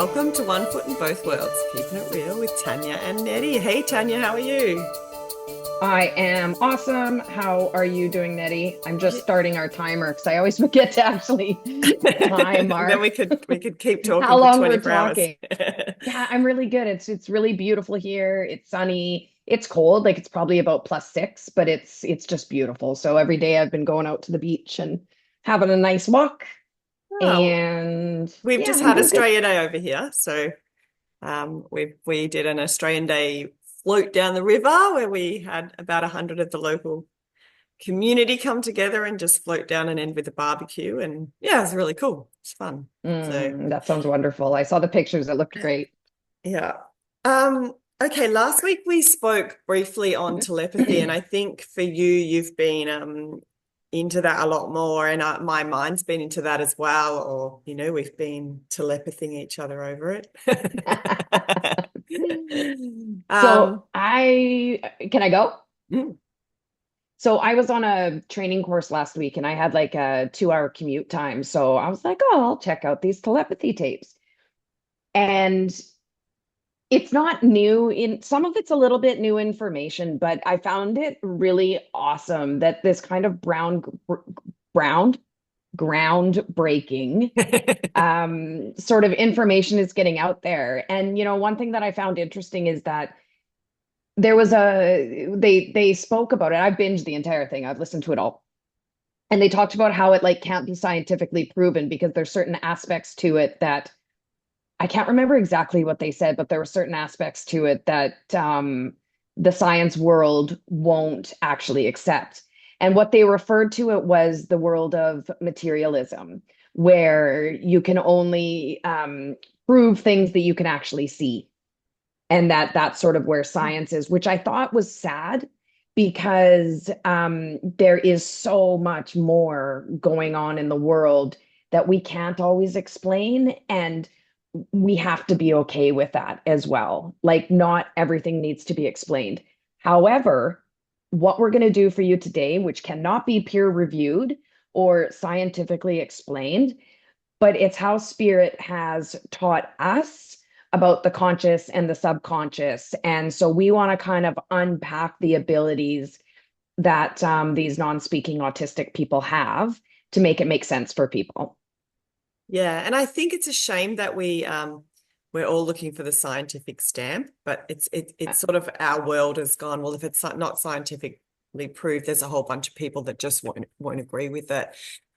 Welcome to One Foot in Both Worlds, keeping it real with Tania and Nette. Hey, Tania, how are you? I am awesome. How are you doing, Nettie? I'm just Yeah. starting our timer because I always forget to actually time Then our we could keep how talking for long we're 24 hours. talking. Yeah, I'm really good. It's really beautiful here. It's sunny. It's cold, like it's probably about +6, but it's just beautiful. So every day I've been going out to the beach and having a nice walk. Oh, And we've yeah, just I'm had doing good. Australia Day over here. So we did an Australian Day float down the river where we had about 100 of the local community come together and just float down and end with a barbecue. And yeah, it was really cool. It's fun. So That sounds wonderful. I saw the pictures. It looked great. yeah. Um, okay, last week we spoke briefly on telepathy, and I think for you, you've been into that a lot more, and my mind's been into that as well, or we've been telepathing each other over it. So Um, I can I go? mm, So I was on a training course last week and I had like a 2 hour commute time. So I was like, oh, I'll check out these telepathy tapes. And it's not new in some of it's a little bit new information, but I found it really awesome that this kind of brown groundbreaking sort of information is getting out there. And one thing that I found interesting is that there was they spoke about it. I binged the entire thing. I've listened to it all. And they talked about how it like can't be scientifically proven because there's certain aspects to it that I can't remember exactly what they said, but there were certain aspects to it that the science world won't actually accept. And what they referred to it was the world of materialism, where you can only prove things that you can actually see, and that's sort of where science is, which I thought was sad because there is so much more going on in the world that we can't always explain, and we have to be okay with that as well. Like, not everything needs to be explained. However, what we're going to do for you today, which cannot be peer reviewed or scientifically explained, but it's how spirit has taught us about the conscious and the subconscious. And so we want to kind of unpack the abilities that these non-speaking autistic people have to make it make sense for people. yeah, and I think it's a shame that we're all looking for the scientific stamp, but it's sort of our world has gone, well, if it's not scientifically proved, there's a whole bunch of people that just won't agree with it.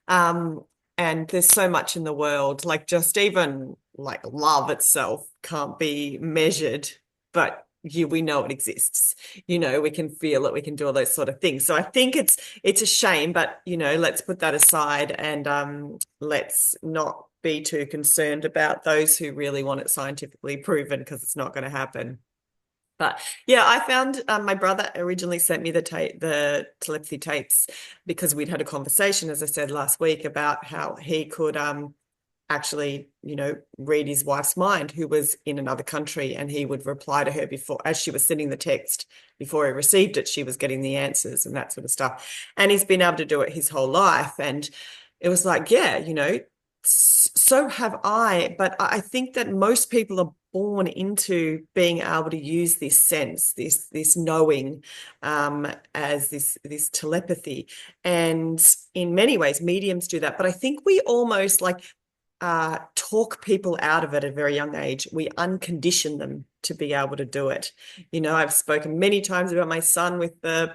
Um, and there's so much in the world, like just even like love itself can't be measured, but we know it exists. We can feel it, we can do all those sort of things. So I think it's a shame, but let's put that aside and let's not be too concerned about those who really want it scientifically proven because it's not going to happen. But yeah, I found my brother originally sent me the telepathy tapes because we'd had a conversation, as I said last week, about how he could actually, read his wife's mind, who was in another country, and he would reply to her before, as she was sending the text, before he received it, she was getting the answers and that sort of stuff. And he's been able to do it his whole life. And it was like, yeah, so have I. But I think that most people are born into being able to use this sense, this knowing, as this telepathy. And in many ways, mediums do that. But I think we almost like talk people out of it at a very young age. We uncondition them to be able to do it. I've spoken many times about my son with the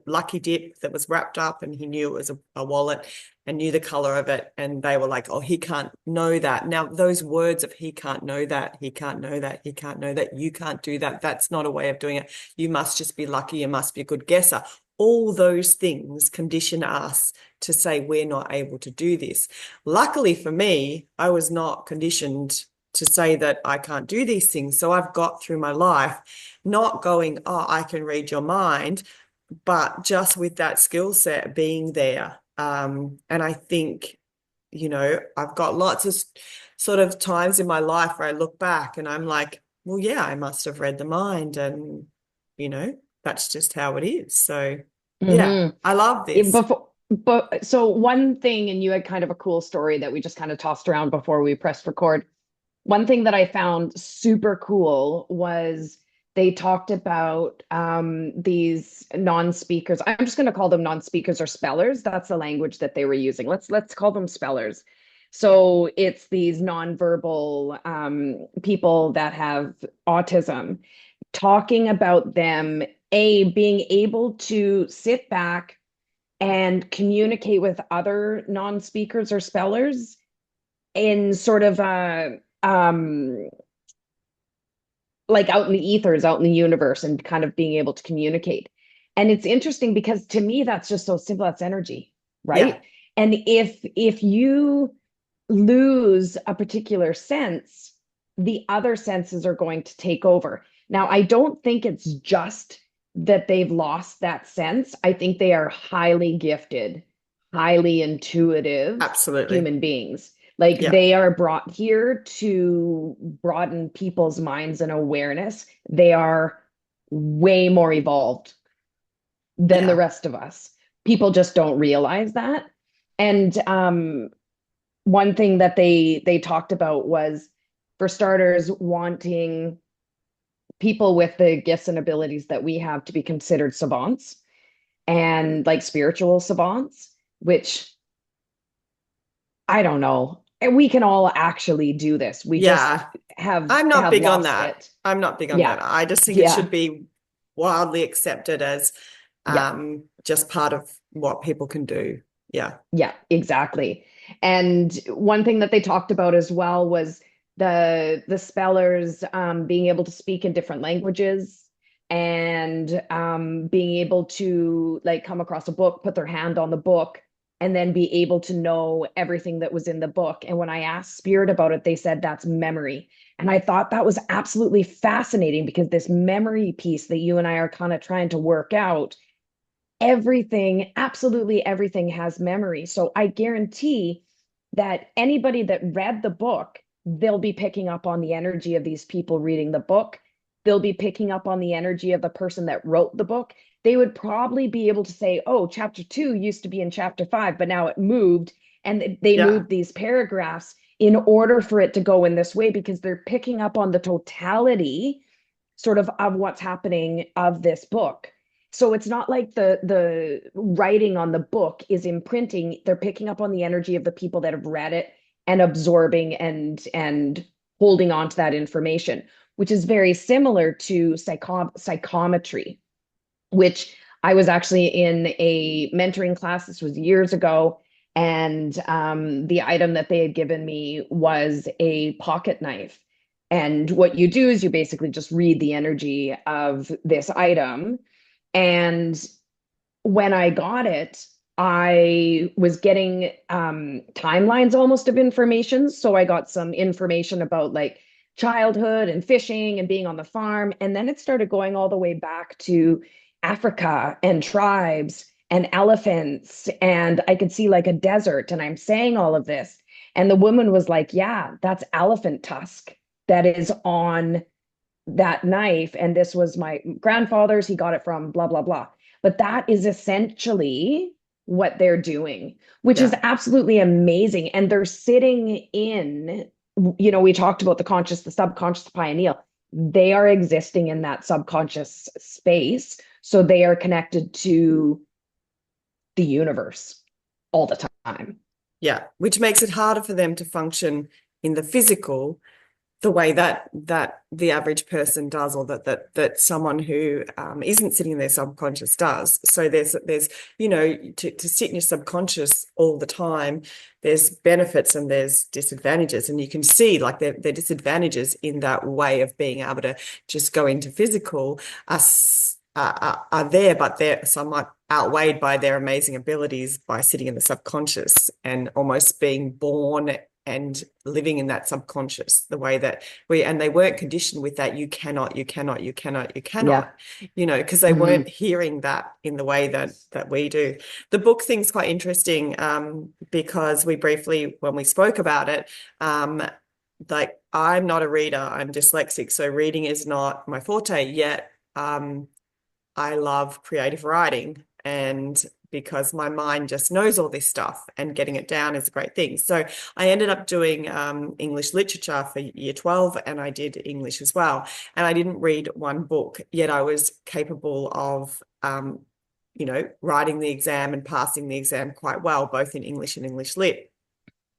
lucky dip that was wrapped up, and he knew it was a wallet and knew the color of it, and they were like, oh, he can't know that. Now those words of he can't know that, he can't know that, he can't know that, you can't do that, that's not a way of doing it, you must just be lucky, you must be a good guesser, all those things condition us to say we're not able to do this. Luckily for me, I was not conditioned to say that I can't do these things. So I've got through my life not going, oh, I can read your mind, but just with that skill set being there. And I think, I've got lots of sort of times in my life where I look back and I'm like, well, yeah, I must have read the mind, and, that's just how it is. So, yeah, Hmm. I love this. But so one thing, and you had kind of a cool story that we just kind of tossed around before we pressed record. One thing that I found super cool was they talked about these non-speakers. I'm just going to call them non-speakers or spellers. That's the language that they were using. Let's call them spellers. So it's these nonverbal people that have autism, talking about them, being able to sit back and communicate with other non-speakers or spellers in sort of a like out in the ethers, out in the universe, and kind of being able to communicate. And it's interesting because to me, that's just so simple. That's energy, Yeah. right? And if you lose a particular sense, the other senses are going to take over. Now, I don't think it's just that they've lost that sense. I think they are highly gifted, highly intuitive Absolutely. human beings. Like Yeah. they are brought here to broaden people's minds and awareness. They are way more evolved than the Yeah. rest of us. People just don't realize that. And one thing that they talked about was, for starters, wanting people with the gifts and abilities that we have to be considered savants and like spiritual savants, which I don't know. And we can all actually do this. We just Yeah. have I'm not have big on lost that. it. I'm not big on Yeah. that. I just think it Yeah. should be widely accepted as Yeah. just part of what people can do. Yeah. Yeah, exactly. And one thing that they talked about as well was the spellers being able to speak in different languages and being able to like come across a book, put their hand on the book, and then be able to know everything that was in the book. And when I asked Spirit about it, they said that's memory. And I thought that was absolutely fascinating because this memory piece that you and I are kind of trying to work out, everything, absolutely everything has memory. So I guarantee that anybody that read the book, they'll be picking up on the energy of these people reading the book. They'll be picking up on the energy of the person that wrote the book. They would probably be able to say, oh, chapter 2 used to be in chapter 5, but now it moved. And they Yeah. moved these paragraphs in order for it to go in this way because they're picking up on the totality sort of what's happening of this book. So it's not like the writing on the book is imprinting. They're picking up on the energy of the people that have read it and absorbing and holding on to that information, which is very similar to psychometry, which I was actually in a mentoring class. This was years ago. And the item that they had given me was a pocket knife. And what you do is you basically just read the energy of this item. And when I got it, I was getting timelines almost of information. So I got some information about like childhood and fishing and being on the farm. And then it started going all the way back to Africa and tribes and elephants. And I could see like a desert. And I'm saying all of this. And the woman was like, yeah, that's elephant tusk that is on that knife. And this was my grandfather's. He got it from blah, blah, blah. But that is essentially what they're doing, which is Yeah. absolutely amazing. And they're sitting in, we talked about the conscious, the subconscious, the pineal. They are existing in that subconscious space. So they are connected to the universe all the time. Yeah. Which makes it harder for them to function in the physical the way that the average person does, or that someone who isn't sitting in their subconscious does. So there's to sit in your subconscious all the time, there's benefits and there's disadvantages, and you can see like their disadvantages in that way of being able to just go into physical are there, but they're somewhat outweighed by their amazing abilities by sitting in the subconscious and almost being born and living in that subconscious the way that they weren't conditioned with that. You cannot, you cannot, you cannot, you Yeah. cannot, because they weren't Mhm. hearing that in the way that we do. The book thing's quite interesting, because we briefly, when we spoke about it, like I'm not a reader, I'm dyslexic, so reading is not my forte yet. I love creative writing, and because my mind just knows all this stuff and getting it down is a great thing. So I ended up doing English literature for year 12 and I did English as well. And I didn't read one book, yet I was capable of, writing the exam and passing the exam quite well, both in English and English lit.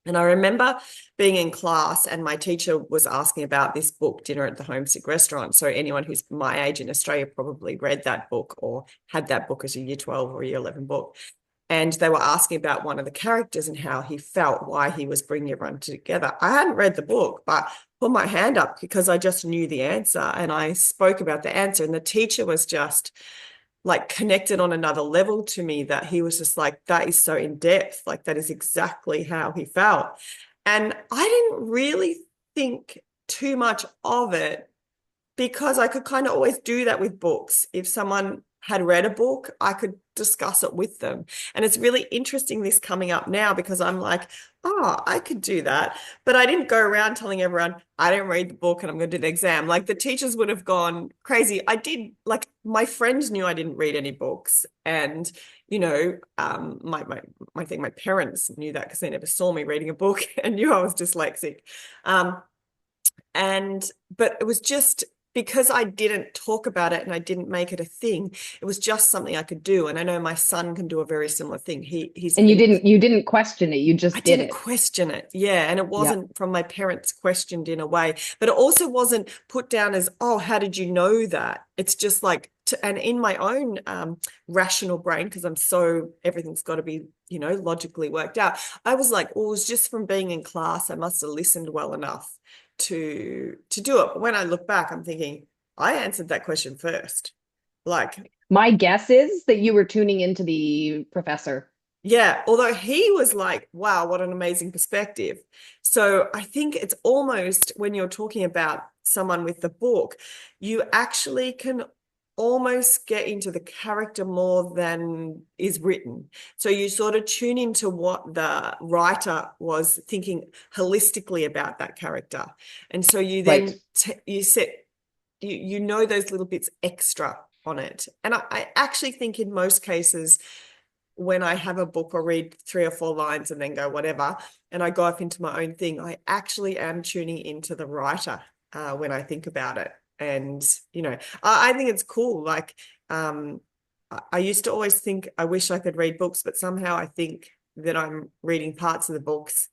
And I remember being in class and my teacher was asking about this book, Dinner at the Homesick Restaurant. So anyone who's my age in Australia probably read that book or had that book as a year 12 or year 11 book. And they were asking about one of the characters and how he felt, why he was bringing everyone together. I hadn't read the book, but put my hand up because I just knew the answer and I spoke about the answer. And the teacher was just like connected on another level to me, that he was just like, that is so in depth. Like that is exactly how he felt. And I didn't really think too much of it because I could kind of always do that with books. If someone had read a book, I could discuss it with them. And it's really interesting this coming up now because I'm like, oh, I could do that. But I didn't go around telling everyone, I didn't read the book and I'm going to do the exam. Like the teachers would have gone crazy. I did, like my friends knew I didn't read any books. And, I think my parents knew that because they never saw me reading a book and knew I was dyslexic. Um, but it was just because I didn't talk about it and I didn't make it a thing, it was just something I could do. And I know my son can do a very similar thing. He's And in you didn't question it, you I just did didn't it. question it. Yeah. And it Yeah. wasn't from my parents questioned in a way, but it also wasn't put down as, oh, how did you know that? It's just like, and in my own rational brain, because everything's got to be, logically worked out. I was like, oh, it was just from being in class. I must have listened well enough to do it. But when I look back, I'm thinking, I answered that question first. Like, My guess is that you were tuning into the professor. yeah, although he was like, wow, what an amazing perspective. So I think it's almost when you're talking about someone with the book, you actually can almost get into the character more than is written. So you sort of tune into what the writer was thinking holistically about that character. And so you Right. then you know those little bits extra on it. And I actually think in most cases, when I have a book or read 3 or 4 lines and then go whatever, and I go off into my own thing, I actually am tuning into the writer when I think about it. And, I think it's cool. Like, I used to always think I wish I could read books, but somehow I think that I'm reading parts of the books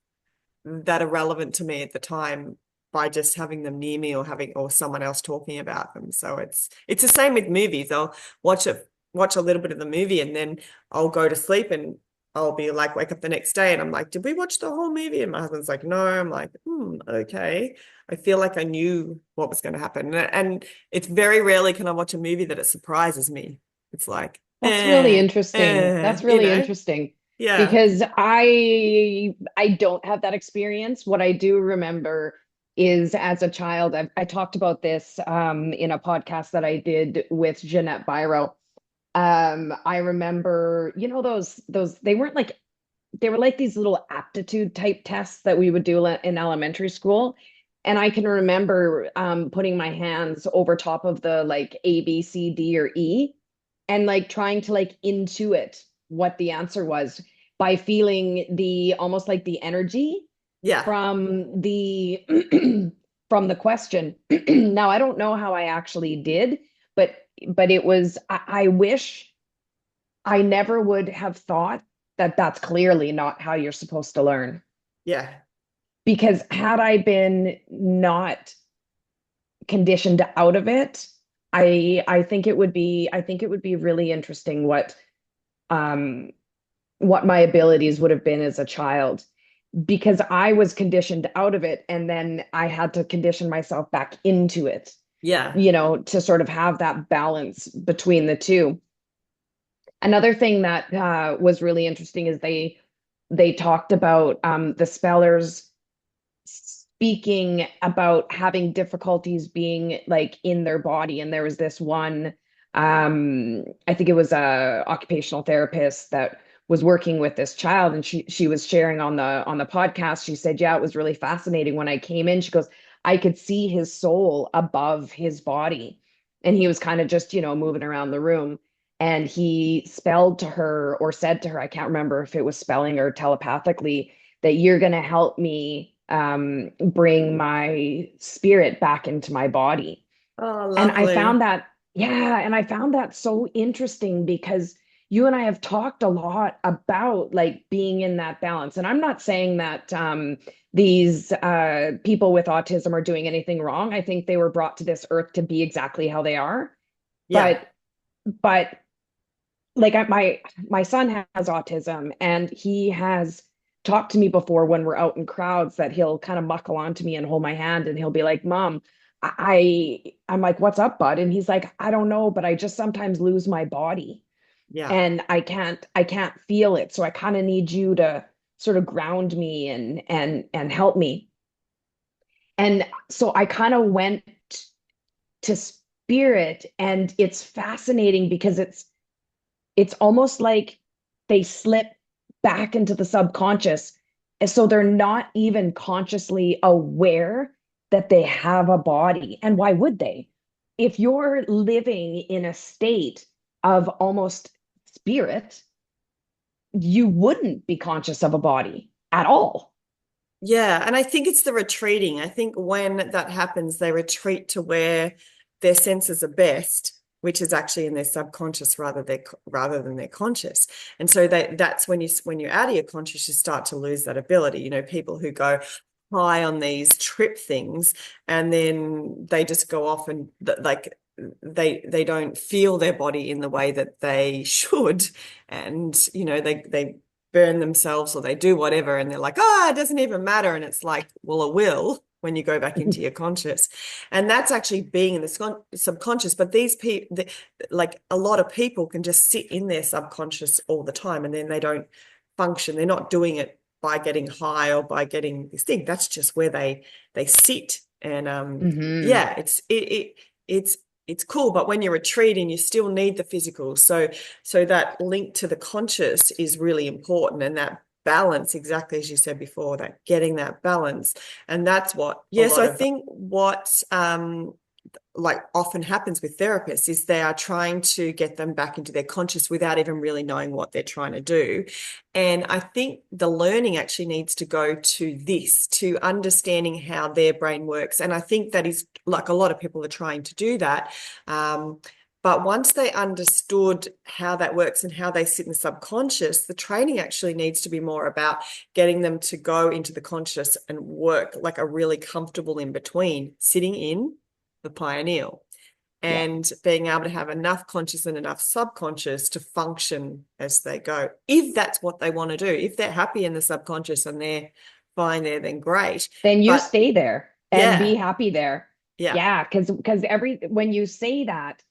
that are relevant to me at the time by just having them near me or someone else talking about them. So it's the same with movies. I'll watch a little bit of the movie and then I'll go to sleep and I'll be like, wake up the next day and I'm like, did we watch the whole movie? And my husband's like, no. I'm like, okay. I feel like I knew what was going to happen. And it's very rarely can I watch a movie that it surprises me. It's like, That's really interesting. That's you really know, interesting yeah, because I don't have that experience. What I do remember is as a child, I talked about this in a podcast that I did with Jeanette Biro. I remember, those they were like these little aptitude type tests that we would do in elementary school. And I can remember putting my hands over top of the like A, B, C, D, or E and like trying to like intuit what the answer was by feeling the almost like the energy yeah, from the from the question. Now I don't know how I actually did, but it was I wish I never would have thought that that's clearly not how you're supposed to learn. yeah, Because had I been not conditioned out of it, I think it would be really interesting um what my abilities would have been as a child because I was conditioned out of it and then I had to condition myself back into it, yeah, to sort of have that balance between the two. Another thing that was really interesting is they talked about the spellers speaking about having difficulties being like in their body, and there was this one, I think it was a occupational therapist that was working with this child, and she was sharing on the podcast. She said, "Yeah, it was really fascinating when I came in." She goes, "I could see his soul above his body, and he was kind of just moving around the room." and he spelled to her or said to her, I can't remember if it was spelling or telepathically, that you're going to help me bring my spirit back into my body. Oh, And I lovely. found that, yeah, and I found that so interesting because you and I have talked a lot about like being in that balance. And I'm not saying that these people with autism are doing anything wrong. I think they were brought to this earth to be exactly how they are. Yeah. But like my son has autism, and he has talked to me before when we're out in crowds that he'll kind of muckle onto me and hold my hand, and he'll be like, Mom, I'm like, what's up, bud? And he's like, I don't know, but I just sometimes lose my body Yeah. and I can't feel it. So I kind of need you to sort of ground me and help me. And so I kind of went to spirit, and it's fascinating because it's almost like they slip back into the subconscious. And so they're not even consciously aware that they have a body. And why would they? If you're living in a state of almost spirit, you wouldn't be conscious of a body at all. Yeah, and I think it's the retreating. I think when that happens, they retreat to where their senses are best, which is actually in their subconscious rather than their conscious. And so that's when you're out of your conscious, you start to lose that ability. You know, people who go high on these trip things and then they just go off and like they don't feel their body in the way that they should. And you know, they burn themselves or they do whatever and they're like, oh, it doesn't even matter. And it's like, well, it will when you go back into your conscious. And that's actually being in the subconscious. But these people, like a lot of people can just sit in their subconscious all the time and then they don't function. They're not doing it by getting high or by getting this thing. That's just where they sit. And Hmm. yeah, it's it's cool. But when you're retreating, you still need the physical. So that link to the conscious is really important, and that balance, exactly as you said before, that getting that balance. And that's what, A yes, lot I of think what like often happens with therapists is they are trying to get them back into their conscious without even really knowing what they're trying to do. And I think the learning actually needs to go to this, to understanding how their brain works. And I think that is like a lot of people are trying to do that. But once they understood how that works and how they sit in the subconscious, the training actually needs to be more about getting them to go into the conscious and work like a really comfortable in between, sitting in the pineal Yeah. and being able to have enough conscious and enough subconscious to function as they go. If that's what they want to do, if they're happy in the subconscious and they're fine there, then great. Then you But stay there and be yeah, happy there. yeah, Yeah, because every when you say that,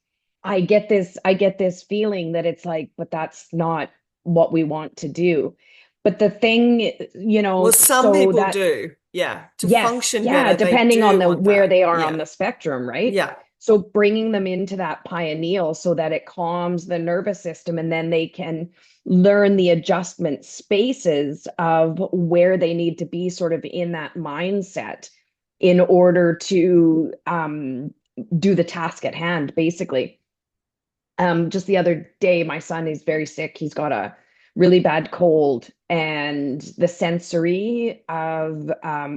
I get this feeling that it's like, but that's not what we want to do. But the thing, well, some so people that do. Yeah, to yes, function yeah, better, they depending on do the want where that. they are on Yeah, the spectrum, right? yeah, So bringing them into that pineal so that it calms the nervous system, and then they can learn the adjustment spaces of where they need to be sort of in that mindset in order to do the task at hand, basically. Just the other day, my son is very sick. He's got a really bad cold, and the sensory of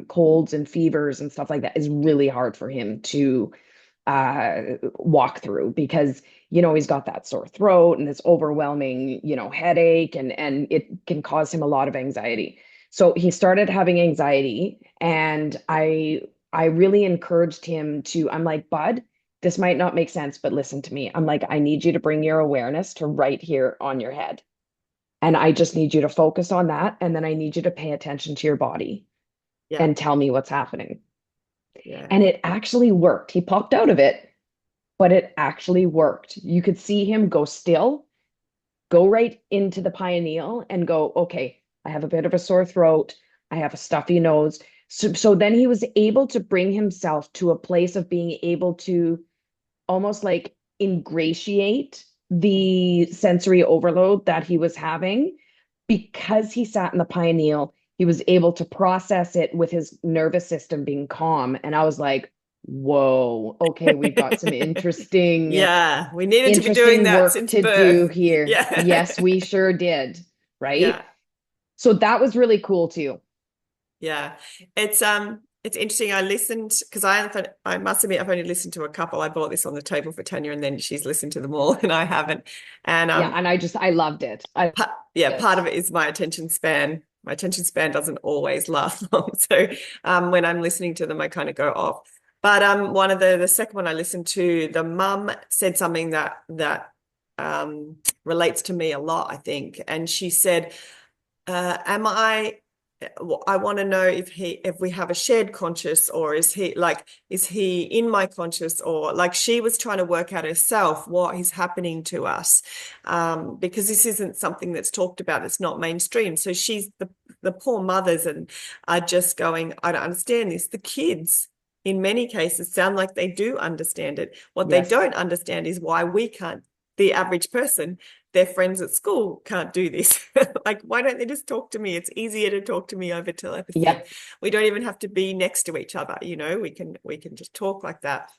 colds and fevers and stuff like that is really hard for him to walk through because he's got that sore throat and this overwhelming headache, and it can cause him a lot of anxiety. So he started having anxiety, and I really encouraged him to. I'm like, bud, this might not make sense, but listen to me. I'm like, I need you to bring your awareness to right here on your head. And I just need you to focus on that. And then I need you to pay attention to your body yeah, and tell me what's happening. yeah, And it actually worked. He popped out of it, but it actually worked. You could see him go still, go right into the pineal and go, okay, I have a bit of a sore throat. I have a stuffy nose. So then he was able to bring himself to a place of being able to almost like ingratiate the sensory overload that he was having because he sat in the pineal. He was able to process it with his nervous system being calm. And I was like, Whoa. Okay, we've got some Yeah, we needed to be doing interesting that work since to do birth. here. Yeah. Yes, we sure did. Yeah. Right? So that was really cool too. Yeah. It's interesting. I listened because I must admit I've only listened to a couple. I bought this on the table for Tanya and then she's listened to them all and I haven't. And Yeah, and I loved it. I yeah, loved part of it is my attention span. My attention span doesn't always last long. So when I'm listening to them, I kind of go off. But one of the second one I listened to, the mum said something that relates to me a lot, I think. And she said, am I want to know if we have a shared conscious or is he in my conscious or like she was trying to work out herself what is happening to us because this isn't something that's talked about, it's not mainstream. So she's the poor mothers and are just going, I don't understand this. The kids in many cases sound like they do understand it. What they Yes. don't understand is why we can't, the average person, their friends at school can't do this. Like, why don't they just talk to me? It's easier to talk to me over telepathy. Yep. We don't even have to be next to each other, we can just talk like that.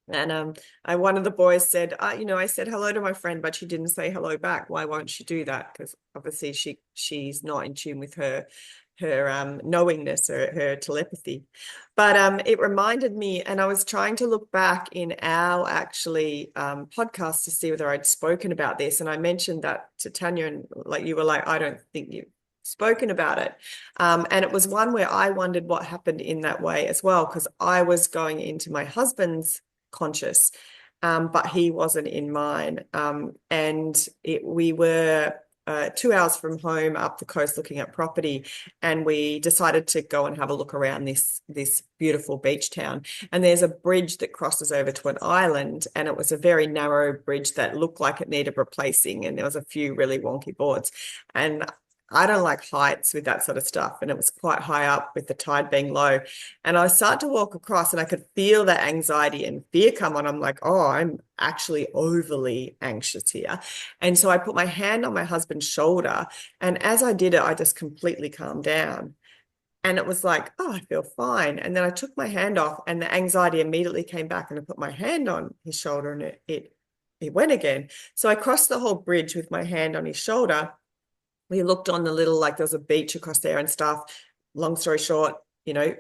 And one of the boys said, I said hello to my friend, but she didn't say hello back. Why won't she do that? Because obviously she's not in tune with her knowingness or her telepathy. But it reminded me, and I was trying to look back in our actually podcast to see whether I'd spoken about this. And I mentioned that to Tanya, and like you were like, I don't think you've spoken about it. And it was one where I wondered what happened in that way as well, because I was going into my husband's conscious, but he wasn't in mine. We were 2 hours from home up the coast looking at property, and we decided to go and have a look around this beautiful beach town. And there's a bridge that crosses over to an island, and it was a very narrow bridge that looked like it needed replacing, and there was a few really wonky boards. And I don't like heights with that sort of stuff. And it was quite high up with the tide being low. And I started to walk across and I could feel that anxiety and fear come on. I'm like, oh, I'm actually overly anxious here. And so I put my hand on my husband's shoulder. And as I did it, I just completely calmed down. And it was like, oh, I feel fine. And then I took my hand off and the anxiety immediately came back and I put my hand on his shoulder and it went again. So I crossed the whole bridge with my hand on his shoulder. We looked on the little, like there was a beach across there and stuff. Long story short,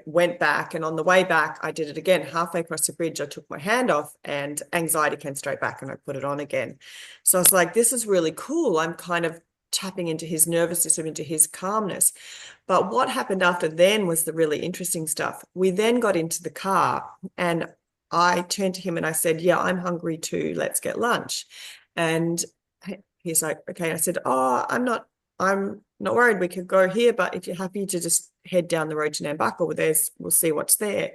went back. And on the way back, I did it again. Halfway across the bridge, I took my hand off and anxiety came straight back and I put it on again. So I was like, this is really cool. I'm kind of tapping into his nervous system, into his calmness. But what happened after then was the really interesting stuff. We then got into the car and I turned to him and I said, yeah, I'm hungry too. Let's get lunch. And he's like, okay. I said, oh, I'm not worried. We could go here, but if you're happy to just head down the road to Nambucca, we'll see what's there.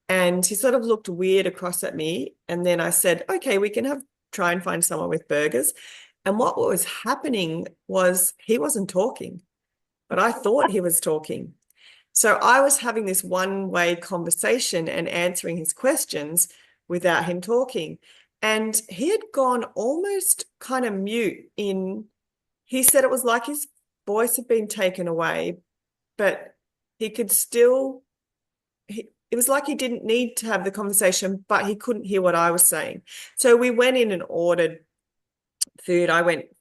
And he sort of looked weird across at me. And then I said, okay, we can try and find someone with burgers. And what was happening was he wasn't talking, but I thought he was talking. So I was having this one-way conversation and answering his questions without him talking. And he had gone almost kind of mute he said it was like his voice had been taken away, but he could still, it was like he didn't need to have the conversation, but he couldn't hear what I was saying. So we went in and ordered food.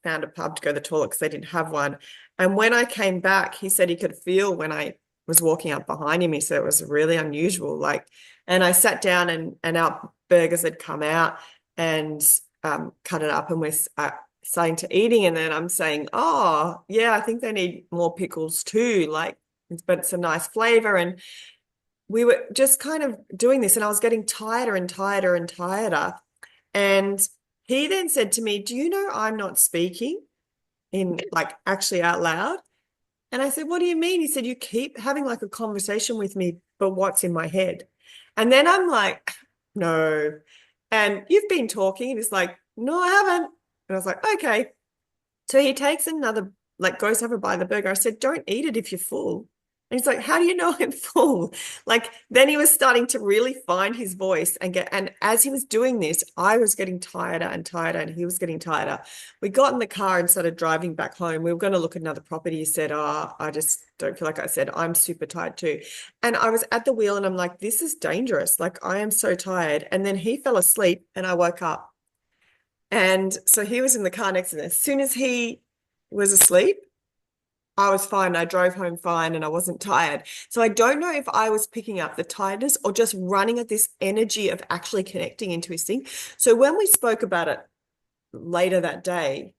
Found a pub to go to the toilet because they didn't have one. And when I came back, he said he could feel when I was walking up behind him. He said it was really unusual. And I sat down and our burgers had come out and cut it up and we're starting to eating. And then I'm saying, oh, yeah, I think they need more pickles too. But it's a nice flavor. And we were just kind of doing this and I was getting tighter and tighter and tireder. And he then said to me, do you know I'm not speaking in like actually out loud? And I said, what do you mean? He said, you keep having like a conversation with me, but what's in my head? And then I'm like, no. And you've been talking. And he's like, no, I haven't. And I was like, okay. So he takes another, like goes over by the burger. I said, don't eat it if you're full. And he's like, how do you know I'm full? Like, then he was starting to really find his voice and as he was doing this, I was getting tireder and tireder, and he was getting tireder. We got in the car and started driving back home. We were going to look at another property. He said, oh, I just don't feel like I said, I'm super tired too. And I was at the wheel and I'm like, this is dangerous. Like, I am so tired. And then he fell asleep and I woke up. And so he was in the car next to me. As soon as he was asleep, I was fine. I drove home fine and I wasn't tired. So I don't know if I was picking up the tiredness or just running at this energy of actually connecting into his thing. So when we spoke about it later that day,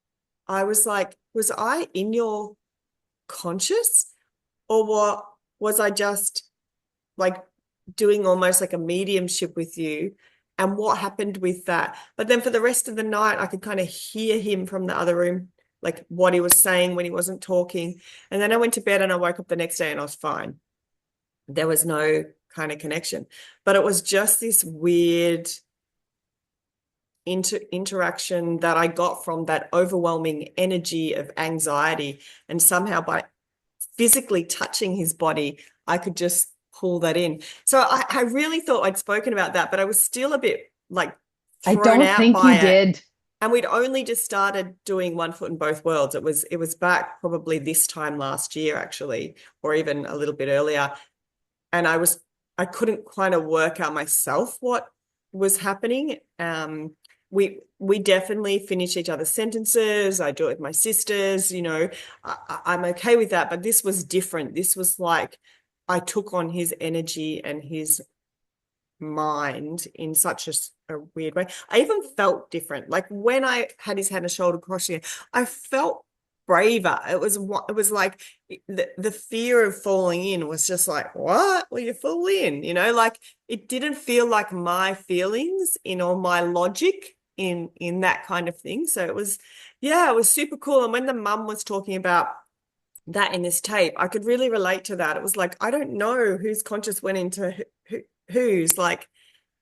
I was like, was I in your conscious, or what was I just like doing almost like a mediumship with you? And what happened with that? But then for the rest of the night, I could kind of hear him from the other room, like what he was saying when he wasn't talking. And then I went to bed and I woke up the next day and I was fine. There was no kind of connection, but it was just this weird interaction that I got from that overwhelming energy of anxiety. And somehow by physically touching his body, I could just pull that in. So I really thought I'd spoken about that, but I was still a bit like I thrown don't out think by you it. did. And we'd only just started doing One Foot in Both Worlds. It was back probably this time last year, actually, or even a little bit earlier. And I couldn't kind of work out myself what was happening. We definitely finish each other's sentences. I do it with my sisters, I'm okay with that, but this was different. This was like I took on his energy and his mind in such a weird way. I even felt different. Like when I had his hand and shoulder crossing, I felt braver. It was like the fear of falling in was just like, what? Well, you fall in, like it didn't feel like my feelings or my logic in that kind of thing. So it was, yeah, it was super cool. And when the mum was talking about that in this tape, I could really relate to that. It was like, I don't know whose conscious went into whose, like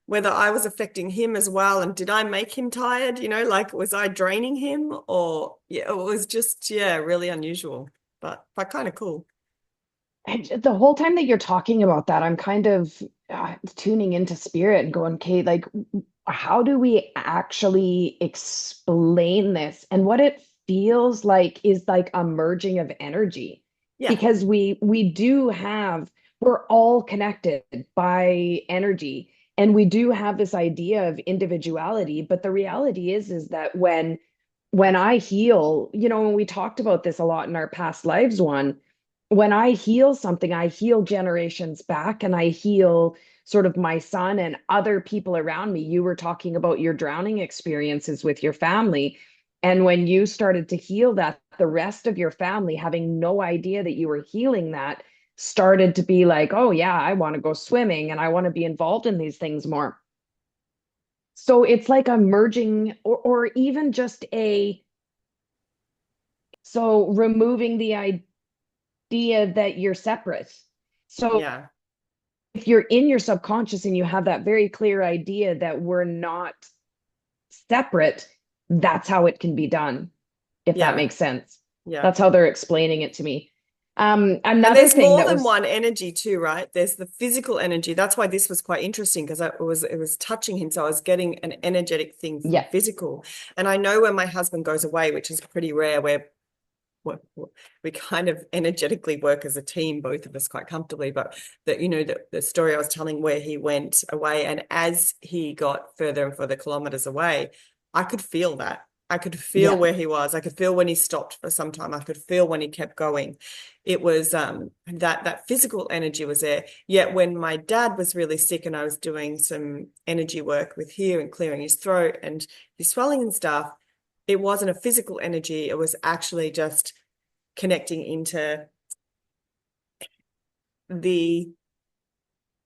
whether I was affecting him as well. And did I make him tired? Like, was I draining him? Or, yeah, it was just, yeah, really unusual, but kind of cool. And the whole time that you're talking about that, I'm kind of tuning into spirit and going, okay, like, how do we actually explain this? And what it feels like is like a merging of energy, Yeah. because we do have, we're all connected by energy, and we do have this idea of individuality. But the reality is that when I heal, and we talked about this a lot in our past lives one, when I heal something, I heal generations back, and I heal sort of my son and other people around me. You were talking about your drowning experiences with your family. And when you started to heal that, the rest of your family, having no idea that you were healing that, started to be like, oh, yeah, I want to go swimming and I want to be involved in these things more. So it's like a merging, or even just so removing the idea that you're separate. So Yeah. if you're in your subconscious and you have that very clear idea that we're not separate, that's how it can be done, if that Yeah. makes sense. Yeah. That's how they're explaining it to me. And Another there's thing more that than was, one energy too, right? There's the physical energy. That's why this was quite interesting, because it was touching him. So I was getting an energetic thing from yeah, physical. And I know when my husband goes away, which is pretty rare, where we kind of energetically work as a team, both of us quite comfortably. But the story I was telling where he went away, and as he got further and further kilometers away, I could feel that. I could feel yeah, where he was. I could feel when he stopped for some time. I could feel when he kept going. It was that physical energy was there. Yet when my dad was really sick and I was doing some energy work with here and clearing his throat and his swelling and stuff, it wasn't a physical energy. It was actually just connecting into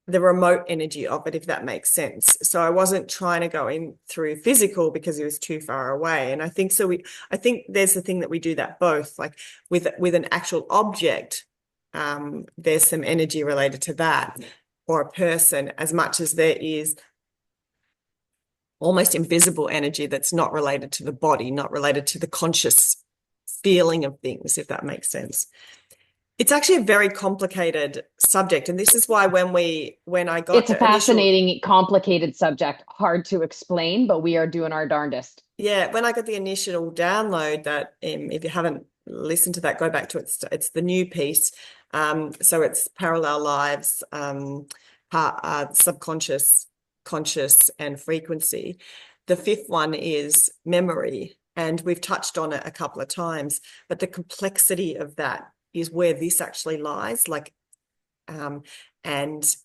the remote energy of it, if that makes sense. So I wasn't trying to go in through physical because he was too far away. And I think so I think there's the thing that we do that both, like with an actual object, there's some energy related to that, or a person, as much as there is almost invisible energy that's not related to the body, not related to the conscious feeling of things, if that makes sense. It's actually a very complicated subject, and this is why when I got It's a the initial fascinating, complicated subject, hard to explain, but we are doing our darndest. yeah, when I got the initial download that if you haven't listened to that, go back to it. It's the new piece. So it's parallel lives, subconscious, conscious, and frequency. The fifth one is memory, and we've touched on it a couple of times, but the complexity of that is where this actually lies. Um, and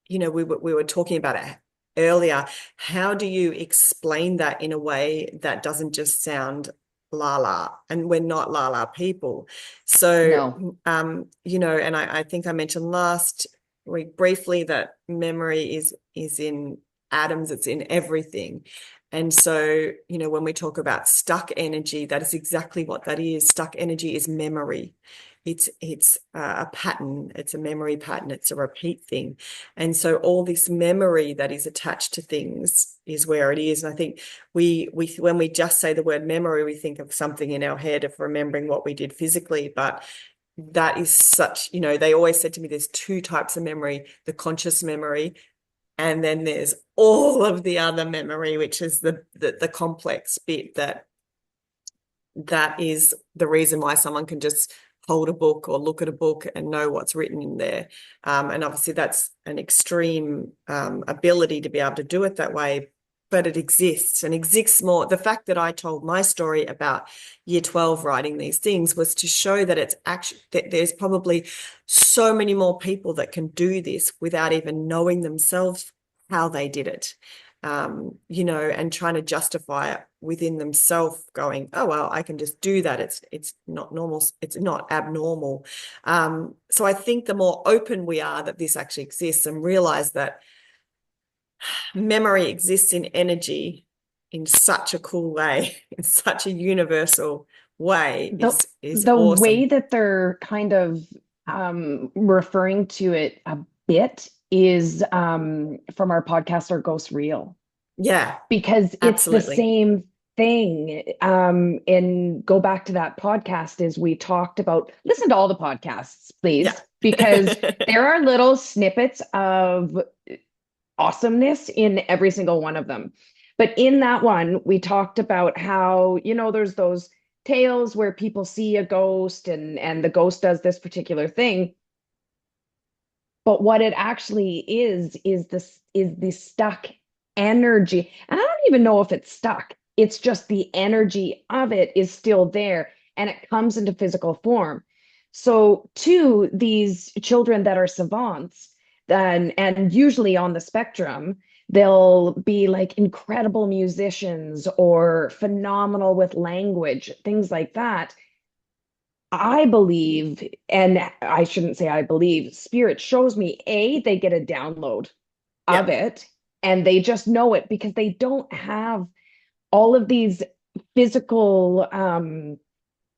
we were talking about it earlier. How do you explain that in a way that doesn't just sound la la? And we're not la la people. No, So, and I think I mentioned last week briefly that memory is in atoms, it's in everything. And so, when we talk about stuck energy, that is exactly what that is. Stuck energy is memory. It's a pattern, it's a memory pattern, it's a repeat thing. And so all this memory that is attached to things is where it is. And I think we when we just say the word memory, we think of something in our head of remembering what we did physically. But that is such, they always said to me, there's two types of memory, the conscious memory, and then there's all of the other memory, which is the complex bit that is the reason why someone can just hold a book or look at a book and know what's written in there. And obviously that's an extreme ability to be able to do it that way, but it exists and exists more. The fact that I told my story about year 12 writing these things was to show that it's actually that there's probably so many more people that can do this without even knowing themselves how they did it. And trying to justify it within themselves, going, oh well, I can just do that. It's not normal, it's not abnormal. So I think the more open we are that this actually exists and realize that memory exists in energy in such a cool way, in such a universal way the is the way awesome. that they're kind of referring to it a bit is from our podcast, Our Ghost Real, Yeah, because it's the absolutely. same thing. And go back to that podcast is we talked about, listen to all the podcasts, Yeah. please, because there are little snippets of awesomeness in every single one of them. But in that one, we talked about how, there's those tales where people see a ghost and the ghost does this particular thing. But what it actually is the stuck energy. And I don't even know if it's stuck. It's just the energy of it is still there and it comes into physical form. So to these children that are savants, and usually on the spectrum, they'll be like incredible musicians or phenomenal with language, things like that. I believe, and I shouldn't say I believe, spirit shows me, A, they get a download of Yeah. it and they just know it because they don't have all of these physical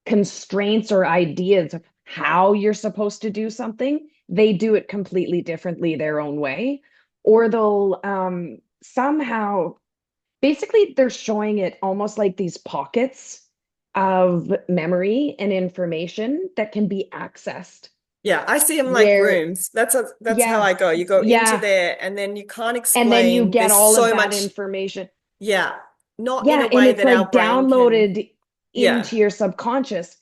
constraints or ideas of how you're supposed to do something. They do it completely differently their own way, or they'll somehow basically they're showing it almost like these pockets of memory and information that can be accessed Yeah, I see them like where rooms. That's how yeah I go. You go into yeah there and then you can't and then you explain. get There's all of so that much, information. yeah, not in Yeah, a and way it's that our like brain can. downloaded Yeah. into your subconscious.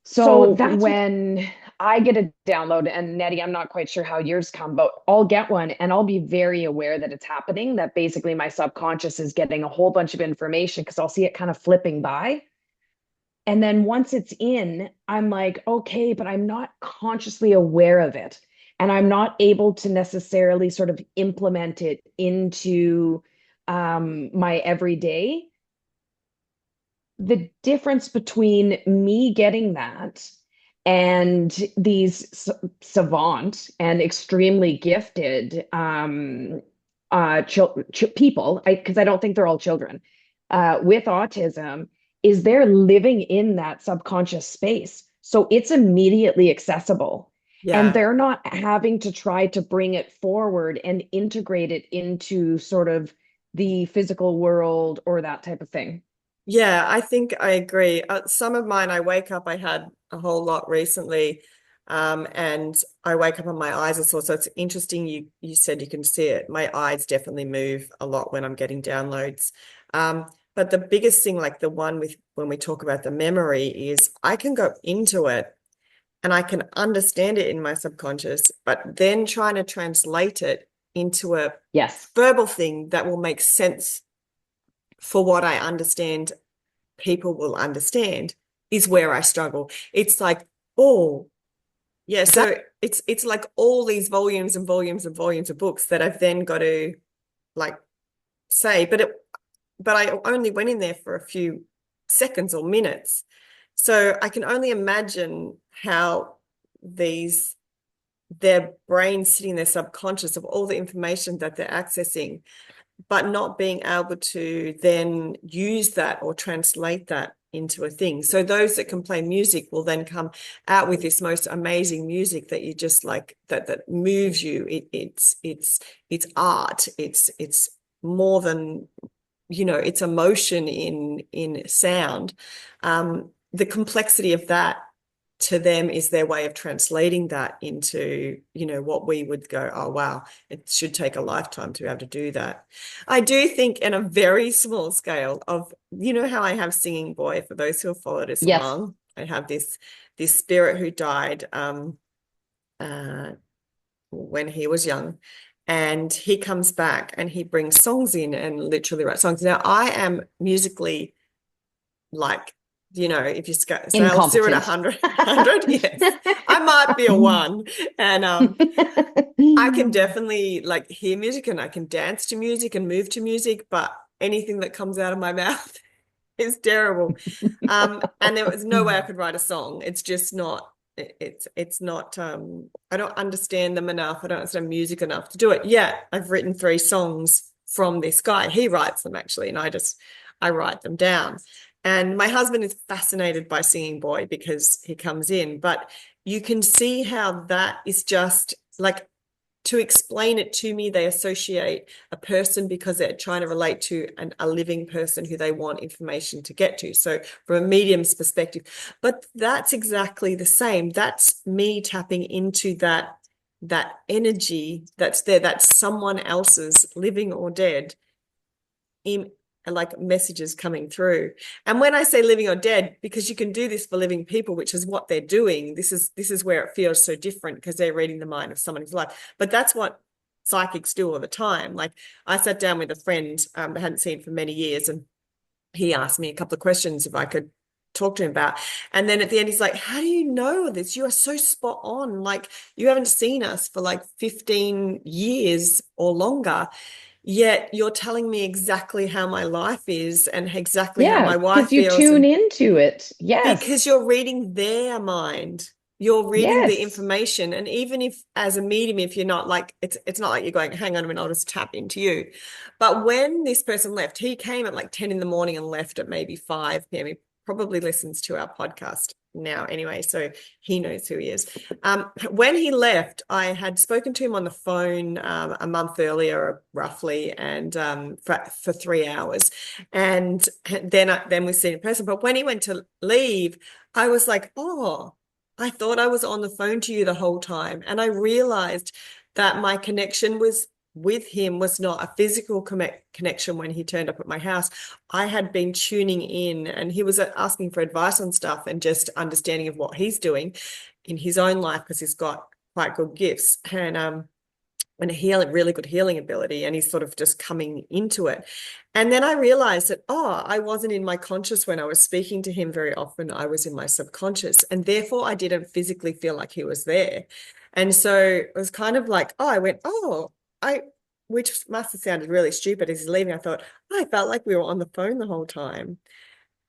So So that's what, when I get a download, and Nettie, I'm not quite sure how yours come, but I'll get one and I'll be very aware that it's happening, that basically my subconscious is getting a whole bunch of information because I'll see it kind of flipping by. And then once it's in, I'm like, okay, but I'm not consciously aware of it. And I'm not able to necessarily sort of implement it into my everyday. The difference between me getting that and these savant and extremely gifted people, because I don't think they're all children with autism, is they're living in that subconscious space. So it's immediately accessible. And yeah. they're not having to try to bring it forward and integrate it into sort of the physical world or that type of thing. Yeah, I think I agree. Some of mine, I wake up, I had a whole lot recently. And I wake up and my eyes are sore. So it's interesting. You said you can see it. My eyes definitely move a lot when I'm getting downloads. But the biggest thing, like the one with when we talk about the memory, is I can go into it and I can understand it in my subconscious, but then trying to translate it into a Yes. verbal thing that will make sense for what I understand people will understand is where I struggle. It's like, oh, yeah, so it's like all these volumes and volumes and volumes of books that I've then got to like say, but I only went in there for a few seconds or minutes. So I can only imagine how these their brains sitting in their subconscious of all the information that they're accessing, but not being able to then use that or translate that into a thing. So those that can play music will then come out with this most amazing music that you just like that moves you. It's art. It's more than it's emotion in sound. The complexity of that to them is their way of translating that into, what we would go, oh, wow, it should take a lifetime to be able to do that. I do think in a very small scale of, how I have Singing Boy, for those who have followed us Yes. along, I have this spirit who died uh, when he was young. And he comes back and he brings songs in and literally writes songs. Now, I am musically like, if you scale 0 to Incompetent. 100, yes, I might be a one. And I can definitely like hear music and I can dance to music and move to music, but anything that comes out of my mouth is terrible. And there was no way I could write a song. It's just not, it's not, I don't understand them enough. I don't understand music enough to do it. Yeah, I've written 3 songs from this guy. He writes them actually, and I write them down. And my husband is fascinated by Singing Boy because he comes in, but you can see how that is just like to explain it to me, they associate a person because they're trying to relate to a living person who they want information to get to. So from a medium's perspective, but that's exactly the same. That's me tapping into that energy that's there, that's someone else's living or dead in like messages coming through. And when I say living or dead, because you can do this for living people, which is what they're doing, this is where it feels so different because they're reading the mind of someone who's alive. But that's what psychics do all the time. Like I sat down with a friend I hadn't seen for many years, and he asked me a couple of questions if I could talk to him about. And then at the end, he's like, how do you know this? You are so spot on. Like you haven't seen us for like 15 years or longer. Yet you're telling me exactly how my life is and exactly how Yeah, my wife because you feels. tune And into it. because Yes. you're reading their mind, you're reading the Yes. information. And even if as a medium, if you're not like, it's not like you're going, hang on a minute, I'll just tap into you. But when this person left, he came at like 10 in the morning and left at maybe 5 p.m. He probably listens to our podcast now anyway, so he knows who he is. When he left, I had spoken to him on the phone a month earlier, roughly, and for 3 hours, and then we see in person. But when he went to leave, I was like, oh, I thought I was on the phone to you the whole time, and I realized that my connection was with him was not a physical connection when he turned up at my house. I had been tuning in and he was asking for advice on stuff and just understanding of what he's doing in his own life because he's got quite good gifts and a really good healing ability, and he's sort of just coming into it. And then I realized that, oh, I wasn't in my conscious when I was speaking to him very often. I was in my subconscious, and therefore I didn't physically feel like he was there. And so it was kind of like, oh, I went, oh, which must have sounded really stupid as he's leaving. I thought, I felt like we were on the phone the whole time.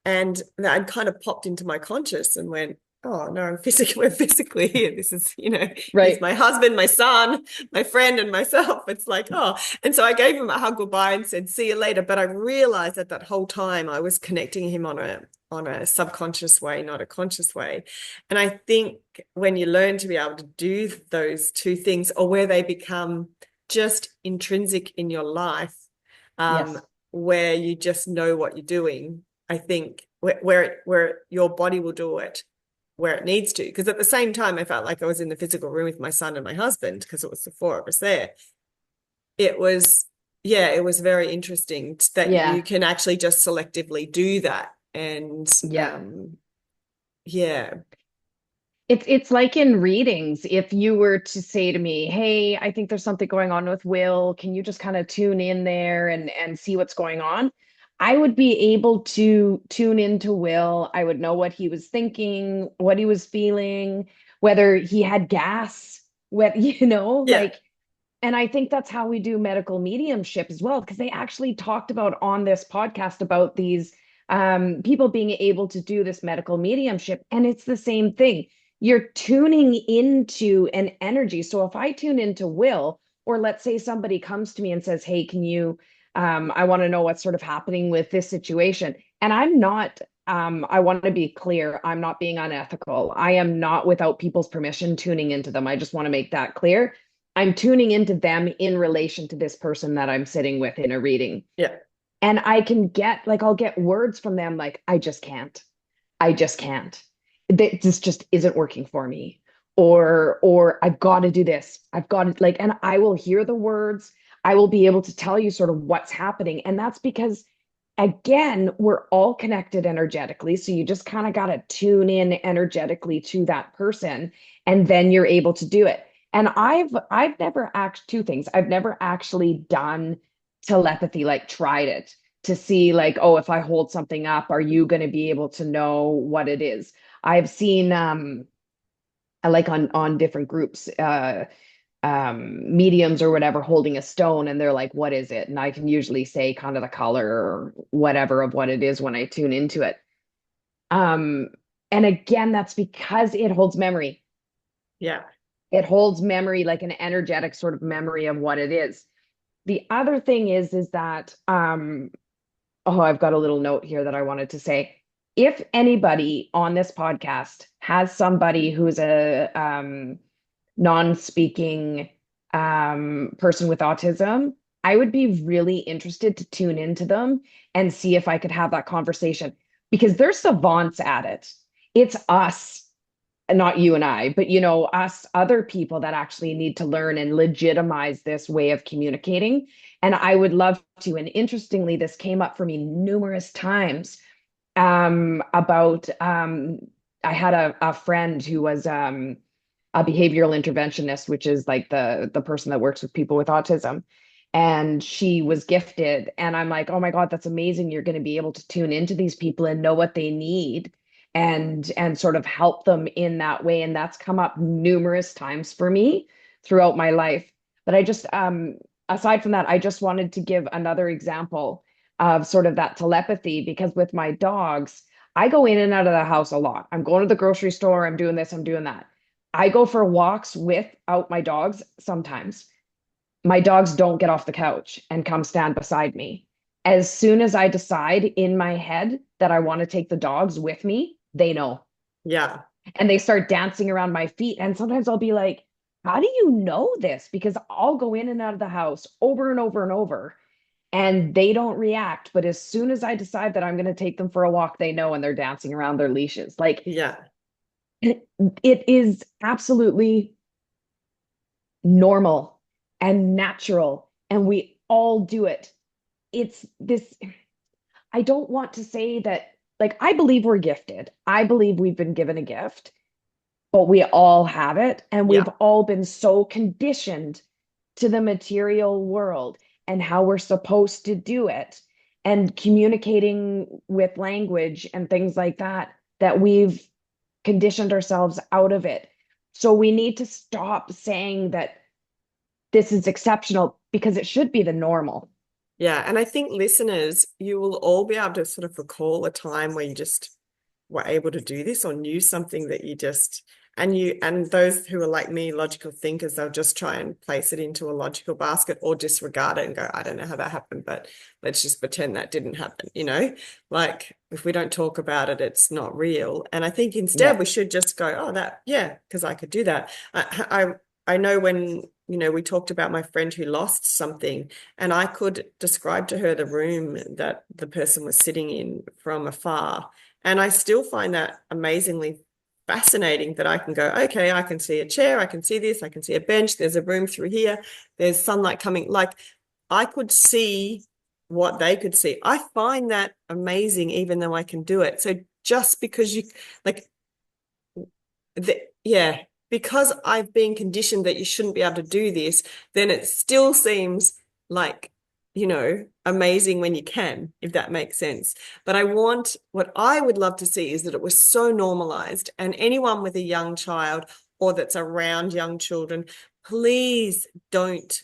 And I'd kind of popped into my conscious and went, oh no, we're physically here. This is, he's Right. my husband, my son, my friend, and myself. It's like, oh. And so I gave him a hug goodbye and said, see you later. But I realized that whole time I was connecting him on a subconscious way, not a conscious way. And I think when you learn to be able to do those two things, or where they become just intrinsic in your life, um, Yes. where you just know what you're doing, I think where your body will do it where it needs to. Because at the same time, I felt like I was in the physical room with my son and my husband because it was the four of us there. It was, yeah, it was very interesting that you Yeah. can actually just selectively do that. And Yeah. yeah, It's like in readings, if you were to say to me, "Hey, I think there's something going on with Will. Can you just kind of tune in there and see what's going on?" I would be able to tune into Will. I would know what he was thinking, what he was feeling, whether he had gas, what yeah, like, and I think that's how we do medical mediumship as well, because they actually talked about on this podcast about these people being able to do this medical mediumship. And it's the same thing. You're tuning into an energy. So if I tune into Will, or let's say somebody comes to me and says, "Hey, can you, I want to know what's sort of happening with this situation." And I'm not, I want to be clear, I'm not being unethical. I am not without people's permission tuning into them. I just want to make that clear. I'm tuning into them in relation to this person that I'm sitting with in a reading. yeah, And I can get like, I'll get words from them like, "I just can't. I just can't. This just isn't working for me." Or "I've got to do this. I've got to," like, and I will hear the words. I will be able to tell you sort of what's happening. And that's because, again, we're all connected energetically. So you just kind of got to tune in energetically to that person, and then you're able to do it. And I've never act two things. I've never actually done telepathy, like tried it to see like, oh, if I hold something up, are you going to be able to know what it is? I've seen like on different groups mediums or whatever holding a stone, and they're like, "What is it?" And I can usually say kind of the color or whatever of what it is when I tune into it. Um and again, that's because it holds memory. yeah, It holds memory, like an energetic sort of memory of what it is. The other thing is that oh, I've got a little note here that I wanted to say. If anybody on this podcast has somebody who's a non-speaking person with autism, I would be really interested to tune into them and see if I could have that conversation, because they're savants at it. It's us, not you and I, but us other people that actually need to learn and legitimize this way of communicating. And I would love to. And interestingly, this came up for me numerous times about I had a friend who was a behavioral interventionist, which is like the person that works with people with autism. And she was gifted. And I'm like, "Oh my God, that's amazing. You're going to be able to tune into these people and know what they need and sort of help them in that way." And that's come up numerous times for me throughout my life. But I just aside from that, I just wanted to give another example of sort of that telepathy, because with my dogs, I go in and out of the house a lot. I'm going to the grocery store, I'm doing this, I'm doing that. I go for walks without my dogs sometimes. My dogs don't get off the couch and come stand beside me. As soon as I decide in my head that I want to take the dogs with me, they know. yeah, And they start dancing around my feet. And sometimes I'll be like, "How do you know this?" Because I'll go in and out of the house over and over and over, and they don't react. But as soon as I decide that I'm going to take them for a walk, they know, and they're dancing around their leashes. Like, yeah, it is absolutely normal and natural, and we all do it. It's this, I don't want to say that, like, I believe we're gifted. I believe we've been given a gift, but we all have it. And we've yeah, all been so conditioned to the material world and how we're supposed to do it and communicating with language and things like that, that we've conditioned ourselves out of it. So we need to stop saying that this is exceptional, because it should be the normal. yeah. And I think listeners, you will all be able to sort of recall a time where you just were able to do this or knew something that you just and those who are like me, logical thinkers, they'll just try and place it into a logical basket or disregard it and go, I don't know how that happened, but let's just pretend that didn't happen, you know? Like if we don't talk about it, it's not real. And I think instead Yeah. we should just go, oh, that, yeah, because I could do that. I know when, we talked about my friend who lost something, and I could describe to her the room that the person was sitting in from afar. And I still find that amazingly fascinating that I can go, okay, I can see a chair, I can see this, I can see a bench, there's a room through here, there's sunlight coming. Like I could see what they could see. I find that amazing, even though I can do it. So just because you like, yeah, because I've been conditioned that you shouldn't be able to do this, then it still seems like, amazing when you can, if that makes sense. But what I would love to see is that it was so normalized, and anyone with a young child or that's around young children, please don't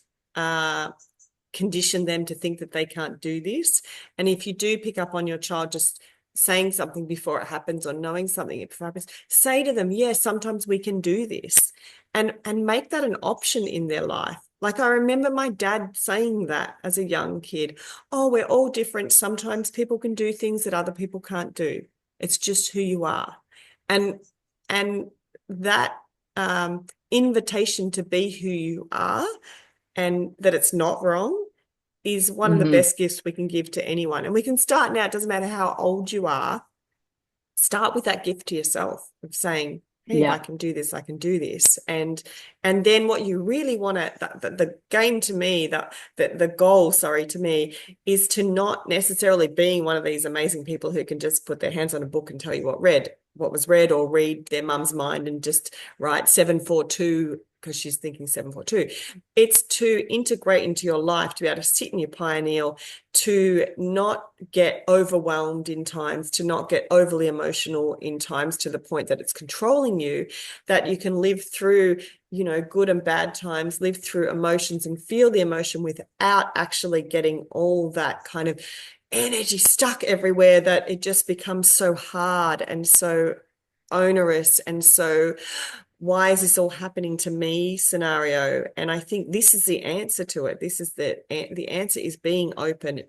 condition them to think that they can't do this. And if you do pick up on your child just saying something before it happens or knowing something before it happens, say to them, yes, sometimes we can do this, and make that an option in their life. Like I remember my dad saying that as a young kid, oh, we're all different. Sometimes people can do things that other people can't do. It's just who you are. And that invitation to be who you are and that it's not wrong is one of the best gifts we can give to anyone. And we can start now. It doesn't matter how old you are. Start with that gift to yourself of saying, hey, I can do this, I can do this. And then what you really want to, the game to me, the goal, sorry, to me, is to not necessarily being one of these amazing people who can just put their hands on a book and tell you what was read, or read their mum's mind and just write 742 because she's thinking 742. It's to integrate into your life, to be able to sit in your pineal, to not get overwhelmed in times, to not get overly emotional in times to the point that it's controlling you, that you can live through, good and bad times, live through emotions and feel the emotion without actually getting all that kind of energy stuck everywhere, that it just becomes so hard and so onerous and so, why is this all happening to me scenario? And I think this is the answer to it. This is the answer is being open,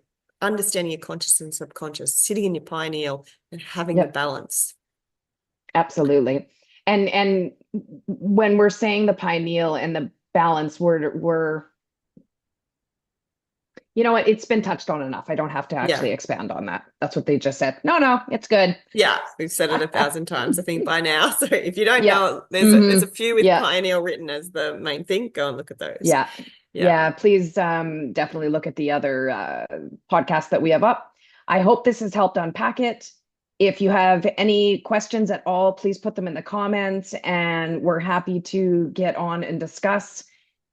understanding your conscious and subconscious, sitting in your pineal and having the balance. Absolutely. And when we're saying the pineal and the balance, we're you know what? It's been touched on enough. I don't have to actually expand on that. That's what they just said. No, it's good. Yeah, we've said it 1,000 times, I think, by now. So if you don't know, there's a few with pineal written as the main thing. Go and look at those. Yeah. Please definitely look at the other podcasts that we have up. I hope this has helped unpack it. If you have any questions at all, please put them in the comments, and we're happy to get on and discuss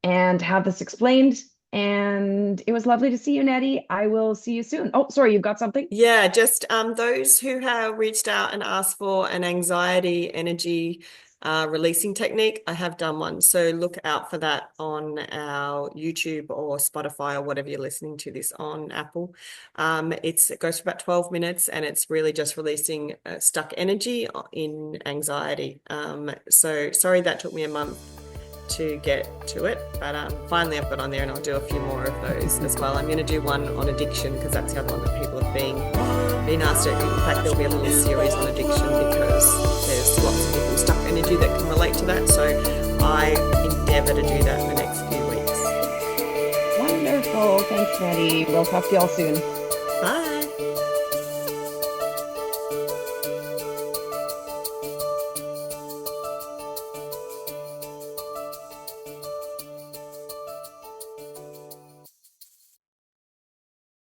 and have this explained. And it was lovely to see you, Nettie. I will see you soon. Oh, sorry, you've got something? Yeah, just those who have reached out and asked for an anxiety energy releasing technique, I have done one. So look out for that on our YouTube or Spotify or whatever you're listening to this on, Apple. It goes for about 12 minutes, and it's really just releasing stuck energy in anxiety. So sorry that took me a month to get to it, but finally I've got on there, and I'll do a few more of those as well. I'm going to do one on addiction because that's the other one that people have been asked to. In fact, there'll be a little series on addiction because there's lots of different stuck energy that can relate to that. So I endeavour to do that in the next few weeks. Wonderful. Thanks, Nettie. We'll talk to y'all soon. Bye.